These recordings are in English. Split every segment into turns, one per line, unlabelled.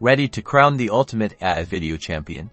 Ready to crown the ultimate AI video champion?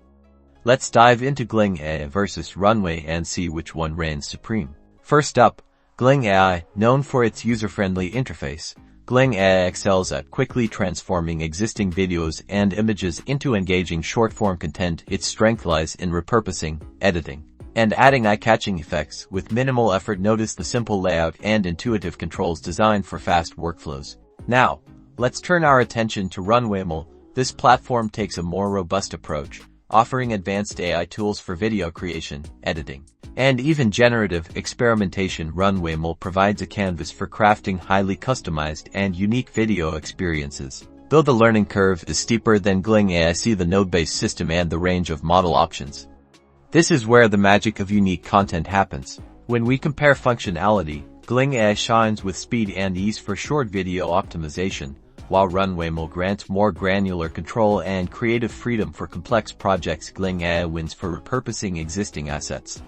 Let's dive into Gling AI vs Runway and see which one reigns supreme. First up, Gling AI. Known for its user-friendly interface, Gling AI excels at quickly transforming existing videos and images into engaging short-form content. Its strength lies in repurposing, editing, and adding eye-catching effects with minimal effort. Notice the simple layout and intuitive controls designed for fast workflows. Now, let's turn our attention to RunwayML. This platform takes a more robust approach, offering advanced AI tools for video creation, editing, and even generative experimentation. RunwayML provides a canvas for crafting highly customized and unique video experiences. Though the learning curve is steeper than Gling AI, see the node-based system and the range of model options. This is where the magic of unique content happens. When we compare functionality, Gling AI shines with speed and ease for short video optimization, while RunwayML grants more granular control and creative freedom for complex projects. Gling AI wins for repurposing existing assets.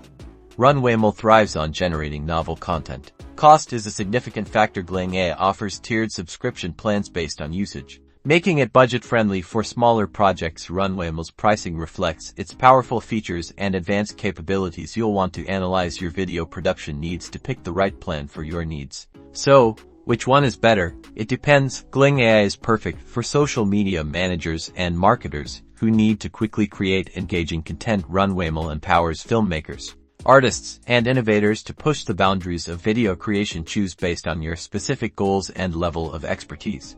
RunwayML thrives on generating novel content. Cost is a significant factor. Gling AI offers tiered subscription plans based on usage, making it budget-friendly for smaller projects. RunwayML's pricing reflects its powerful features and advanced capabilities. You'll want to analyze your video production needs to pick the right plan for your needs. So, which one is better? It depends. Gling AI is perfect for social media managers and marketers who need to quickly create engaging content. RunwayML empowers filmmakers, artists, and innovators to push the boundaries of video creation. Choose based on your specific goals and level of expertise.